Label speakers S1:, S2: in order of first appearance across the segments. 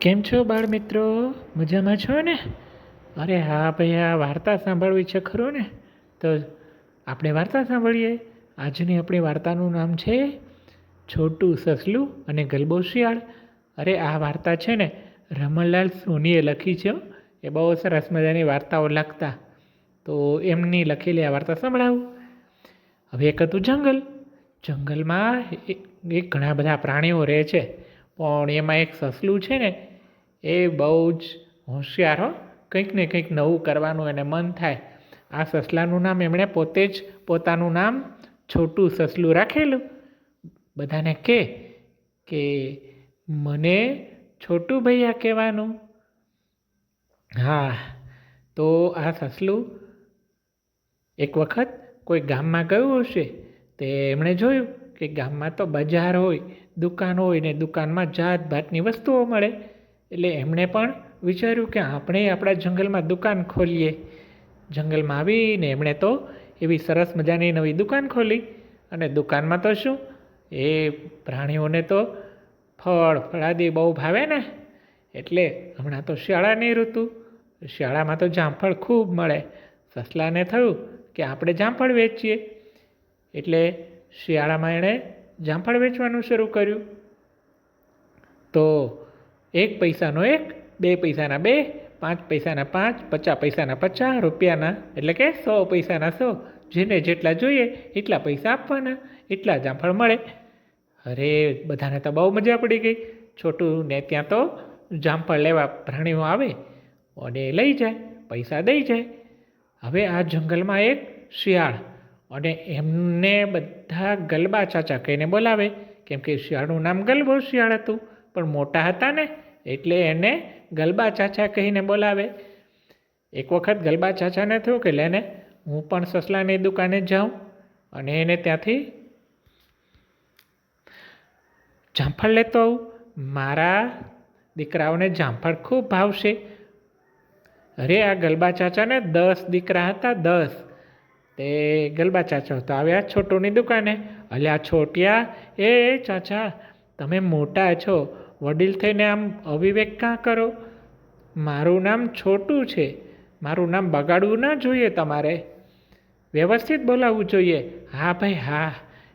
S1: કેમ છો બાળ મિત્રો? મજામાં છો ને? અરે હા ભાઈ, આ વાર્તા સાંભળવી છે ખરું ને? તો આપણે વાર્તા સાંભળીએ. આજની આપણી વાર્તાનું નામ છે છોટું સસલું અને ગલબો શિયાળ. અરે આ વાર્તા છે ને રમણલાલ સોનીએ લખી છે. એ બહુ સરસ મજાની વાર્તાઓ લખતા. તો એમની લખેલી આ વાર્તા સંભળાવું. હવે એક હતું જંગલ. જંગલમાં એક ઘણા બધા પ્રાણીઓ રહે છે, પણ એમાં એક સસલું છે ને એ બહુ જ હોશિયાર હો. કંઈક ને કંઈક નવું કરવાનું એને મન થાય. આ સસલાનું નામ એમણે પોતે જ પોતાનું નામ છોટું સસલું રાખેલું. બધાને કે મને છોટું ભૈયા કહેવાનું. હા, તો આ સસલું એક વખત કોઈ ગામમાં ગયું હશે. તે એમણે જોયું કે ગામમાં તો બજાર હોય, દુકાન હોય ને દુકાનમાં જાત ભાતની વસ્તુઓ મળે. એટલે એમણે પણ વિચાર્યું કે આપણે આપણા જંગલમાં દુકાન ખોલીએ. જંગલમાં આવીને એમણે તો એવી સરસ મજાની નવી દુકાન ખોલી. અને દુકાનમાં તો શું, એ પ્રાણીઓને તો ફળાદી બહુ ભાવે ને. એટલે હમણાં તો શિયાળાની ઋતુ, શિયાળામાં તો જામફળ ખૂબ મળે. સસલાને થયું કે આપણે જામફળ વેચીએ. એટલે શિયાળામાં એણે જામફળ વેચવાનું શરૂ કર્યું. તો 1 પૈસાનો 1, 2 પૈસાના 2, 5 પૈસાના 5, 50 પૈસાના 50, રૂપિયાના એટલે કે 100 પૈસાના 100. જેને જેટલા જોઈએ એટલા પૈસા આપવાના, એટલા જામફળ મળે. અરે બધાને તો બહુ મજા પડી ગઈ. છોટું ને ત્યાં તો જામફળ લેવા પ્રાણીઓ આવે અને લઈ જાય, પૈસા દઈ જાય. હવે આ જંગલમાં એક શિયાળ, અને એમને બધા ગલબા ચાચા કહીને બોલાવે. કેમ કે શિયાળનું નામ ગલબો શિયાળ હતું, પણ મોટા હતા ને એટલે એને ગલબા ચાચા કહીને બોલાવે. એક વખત ગલબા ચાચાને થયું કે લેને હું પણ સસલાની દુકાને જાઉં અને એને ત્યાંથી જામફળ લેતો આવું. મારા દીકરાઓને જામફળ ખૂબ ભાવશે. અરે આ ગલબા ચાચાને 10 દીકરા હતા, 10. તે ગલબા ચાચા તો આવ્યા છોટુની દુકાને. અલ્યા છોટિયા, એ ચાચા તમે મોટા છો, વડીલ થઈને આમ અવિવેક કાં કરો? મારું નામ છોટું છે, મારું નામ બગાડવું ના જોઈએ. તમારે વ્યવસ્થિત બોલાવવું જોઈએ. હા ભાઈ હા.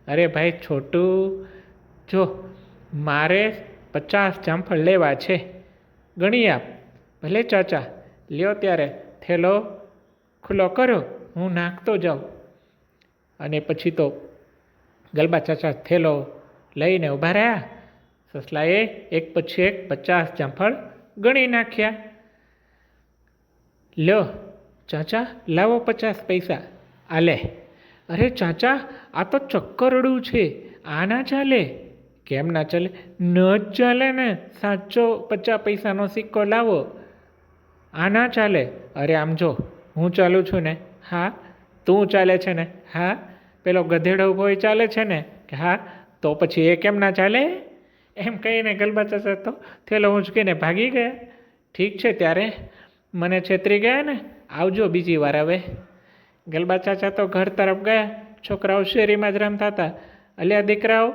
S1: અરે ભાઈ છોટું, જો મારે 50 જામફળ લેવા છે, ગણી આપ. ભલે ચાચા, લ્યો ત્યારે થેલો ખુલ્લો કરો, હું નાખતો જાઉં. અને પછી તો ગલબા ચાચા થેલો લઈને ઊભા રહ્યા. સસલાએ એક પછી એક 50 જામફળ ગણી નાખ્યા. લ્યો ચાચા, લાવો 50 પૈસા. આલે. અરે ચાચા, આ તો ચક્કરડું છે, આ ના ચાલે. કેમ ના ચાલે? ન જ ચાલે ને. સાચો 50 પૈસાનો સિક્કો લાવો, આ ના ચાલે. અરે આમ જો, હું ચાલું છું ને, હા. તું ચાલે છે ને, હા. પેલો ગધેડો ઉભો ચાલે છે ને, કે હા. તો પછી એ કેમ ના ચાલે? એમ કહીને ગલબા ચાચા તો થેલો ઊંચકીને ભાગી ગયા. ઠીક છે ત્યારે, મને છેતરી ગયા ને, આવજો બીજી વાર હવે. ગલબા ચાચા તો ઘર તરફ ગયા. છોકરાઓ શેરીમાં જ રમતા હતા. અલ્યા દીકરાઓ,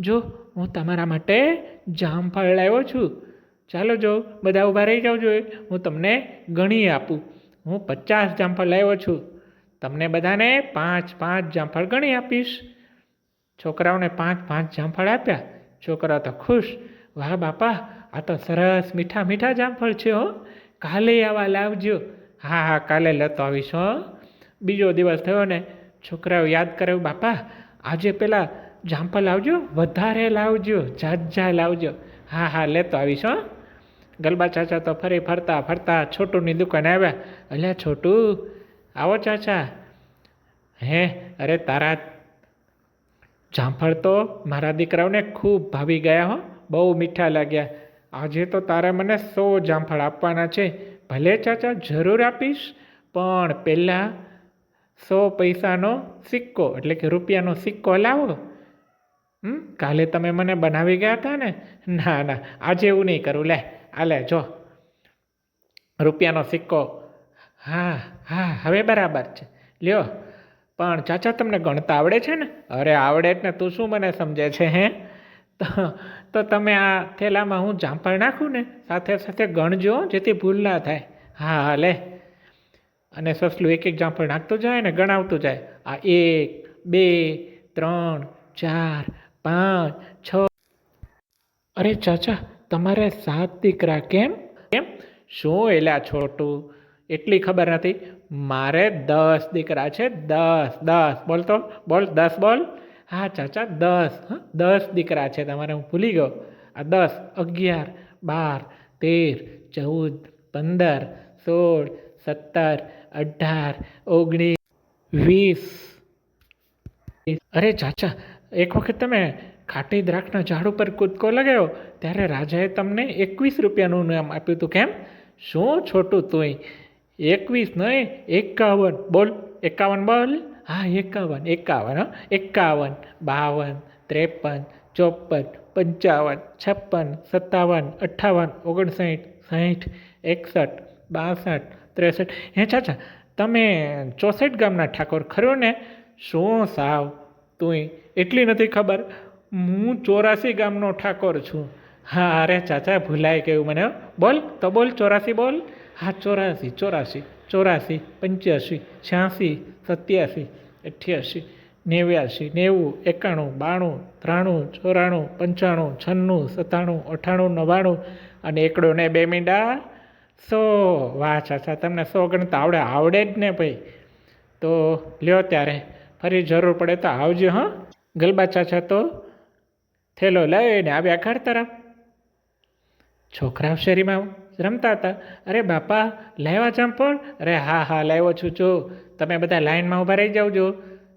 S1: જો હું તમારા માટે જામફળ લાવ્યો છું. ચાલો જો, બધા ઊભા રહી જાઓ જોઈએ, હું તમને ગણી આપું. હું 50 જામફળ લાવ્યો છું, તમને બધાને 5-5 જામફળ ગણી આપીશ. છોકરાઓને 5-5 જામફળ આપ્યા. છોકરાઓ તો ખુશ. વાહ બાપા, આ તો સરસ મીઠા મીઠા જામફળ છે હો. કાલે આવા લાવજો. હા હા, કાલે લેતો આવીશ હો. બીજો દિવસ થયો ને, છોકરાઓ યાદ કર્યું, બાપા આજે પેલા જામફળ લાવજો, વધારે લાવજો, ઝાઝા લાવજો. હા હા, લેતો આવીશ હો. ગલબા ચાચા તો ફરી ફરતા ફરતા છોટુની દુકાને આવ્યા. અલ્યા છોટું, આવો ચાચા. હે, અરે તારા જામફળ તો મારા દીકરાઓને ખૂબ ભાવી ગયા હો, બહુ મીઠા લાગ્યા. આજે તો તારે મને 100 જામફળ આપવાના છે. ભલે ચાચા, જરૂર આપીશ, પણ પહેલાં 100 પૈસાનો સિક્કો એટલે કે રૂપિયાનો સિક્કો લાવો. કાલે તમે મને બનાવી ગયા હતા ને. ના ના, આજે એવું નહીં કરું. લે આ લે જો, રૂપિયાનો સિક્કો. હા હા, હવે બરાબર છે, લ્યો. પણ ચાચા તમને ગણતા આવડે છે ને? અરે આવડે જ ને, તું શું મને સમજે છે હે? તો તો તમે આ થેલામાં હું જામફળ નાખું ને સાથે સાથે ગણજો જેથી ભૂલ ના થાય. હા હા લે. અને સસલું એક એક જામફળ નાખતું જાય ને ગણાવતું જાય. આ 1 2 3 4 5 6. અરે ચાચા, તમારે 7 દીકરા કેમ? કેમ શું એલા છોટું, એટલી ખબર નથી? મારે 10 દીકરા છે. 10 બોલ તો, બોલ 10 બોલ. હા ચાચા 10, હા 10 દીકરા છે તમારે, હું ભૂલી ગયો. આ 10 11 12 13 14 15 16 17 18 19 20. અરે ચાચા, એક વખત તમે ખાટી દ્રાક્ષના ઝાડ ઉપર કૂદકો લગાવ્યો ત્યારે રાજાએ તમને 21 રૂપિયાનું નામ આપ્યું હતું. કેમ? શું છોટું તુંય? 21 નહીં, 51 બોલ. 51 બોલ. હા 51 51, હા 51 52 53 54 55 56 57 58 59 60 61 62 63. હે ચાચા, તમે 64 ગામના ઠાકોર ખરો ને? શું સાવ તુંય એટલી નથી ખબર? હું 84 ગામનો ઠાકોર છું. હા અરે ચાચા, ભૂલાઈ ગયું મને. બોલ તો બોલ, 84 બોલ. હા 84 84 84 85 86 87 88 89 90 91 92 93 94 95 96 97 98 99 અને એકડો ને 2 મીંડા 100. વાહ ચાચા, તમને 100 ગણતા આવડે જ ને ભાઈ. તો લ્યો ત્યારે, ફરી જરૂર પડે તો આવજો. હા. ગલબા ચાચા તો થેલો લઈને આવ્યા ઘર તરફ. છોકરાઓ શેરીમાં રમતા હતા. અરે બાપા, લાવ્યા જામફળ? અરે હા હા લાવ્યો છું. જો તમે બધા લાઈનમાં ઊભા રહી જાવજો.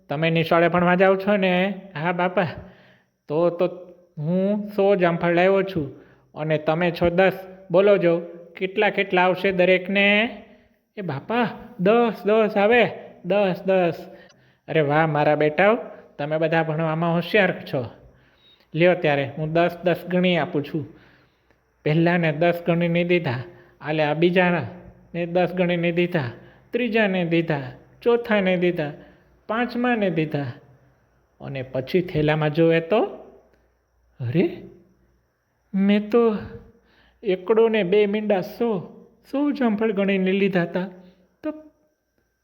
S1: તમે નિશાળે ભણવા જાઓ છો ને? હા બાપા. તો હું 100 જામફળ લાવ્યો છું અને તમે છો 10. બોલો જો કેટલા કેટલા આવશે દરેકને? એ બાપા 10 આવે. 10. અરે વાહ મારા બેટાઓ, તમે બધા ભણવામાં હોશિયાર છો. લ્યો ત્યારે, હું 10 ગણી આપું છું. પહેલાંને 10 ગણીને દીધા, આલે આ બીજાને 10 ગણીને દીધા, ત્રીજાને દીધા, ચોથાને દીધા, પાંચમાને દીધા. અને પછી થેલામાં જોવે તો અરે, મેં તો એકડો ને 2 મીંડા 100 જામફળ ગણીને લીધા હતા. તો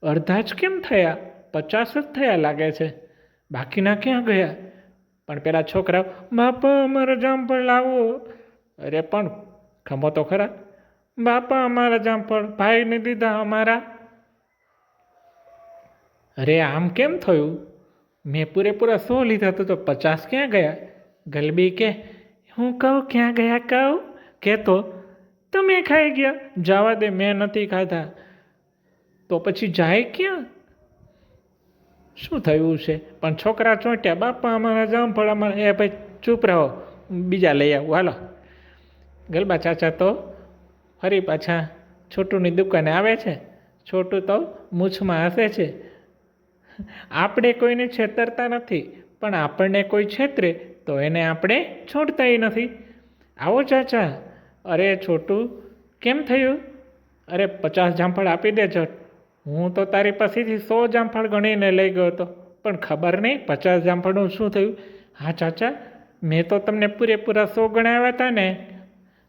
S1: અડધા જ કેમ થયા? 50 જ થયા લાગે છે. બાકીના ક્યાં ગયા? પણ પેલા છોકરા, બાપા અમારા જામફળ લાવો. અરે પણ ખમો તો ખરા. બાપા અમારા જામફળ ભાઈને દીધા અમારા. અરે આમ કેમ થયું? મેં પૂરેપૂરા 100 લીધા તો 50 ક્યાં ગયા? ગલબી કે, હું કહું ક્યાં ગયા કહું? કહેતો તમે ખાઈ ગયા. જવા દે, મેં નથી ખાધા. તો પછી જાય ક્યાં? શું થયું છે? પણ છોકરા ચોંટ્યા, બાપા અમારા જામફળ અમારા. એ ભાઈ ચૂપ રહો, બીજા લઈ આવું હાલો. ગલબા ચાચા તો ફરી પાછા છોટુની દુકાને આવે છે. છોટું તો મૂછમાં હસે છે. આપણે કોઈને છેતરતા નથી, પણ આપણને કોઈ છેતરે તો એને આપણે છોડતાય નથી. આવો ચાચા. અરે છોટું, કેમ થયું? અરે 50 જામફળ આપી દેજો. હું તો તારી પાસેથી 100 જામફળ ગણીને લઈ ગયો હતો, પણ ખબર નહીં 50 જામફળનું શું થયું. હા ચાચા, મેં તો તમને પૂરેપૂરા 100 ગણાવ્યા હતા ને?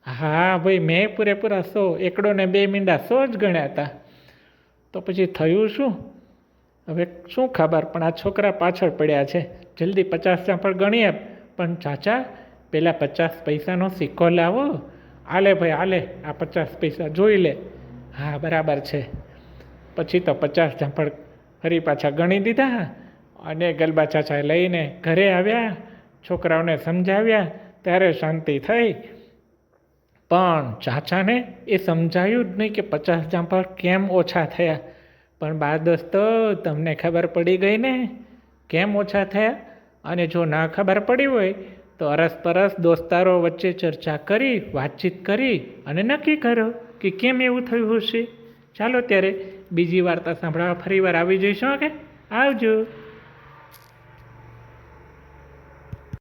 S1: હા ભાઈ, મેં પૂરેપૂરા 100, એકડો ને 2 મીંડા 100 જ ગણ્યા હતા. તો પછી થયું શું? હવે શું ખબર, પણ આ છોકરા પાછળ પડ્યા છે. જલ્દી 50 જામફળ ગણી આપ. પણ ચાચા, પેલા 50 પૈસાનો સિક્કો લાવો. આલે ભાઈ આલે, આ 50 પૈસા જોઈ લે. હા બરાબર છે. પછી તો 50 જામફળ ફરી પાછા ગણી દીધા અને ગલબા ચાચા લઈને ઘરે આવ્યા. છોકરાઓને સમજાવ્યા ત્યારે શાંતિ થઈ. પણ ચાચાને એ સમજાયું જ નહીં કે 50 જામફળ કેમ ઓછા થયા. પણ બા દોસ્તો, તમને ખબર પડી ગઈ ને કેમ ઓછા થયા? અને જો ના ખબર પડી હોય તો અરસપરસ દોસ્તારો વચ્ચે ચર્ચા કરી, વાતચીત કરી અને નક્કી કરો કે કેમ એવું થયું હશે. ચાલો ત્યારે બીજી વાર્તા સાંભળવા ફરીવાર આવી જઈશું. કે આવજો.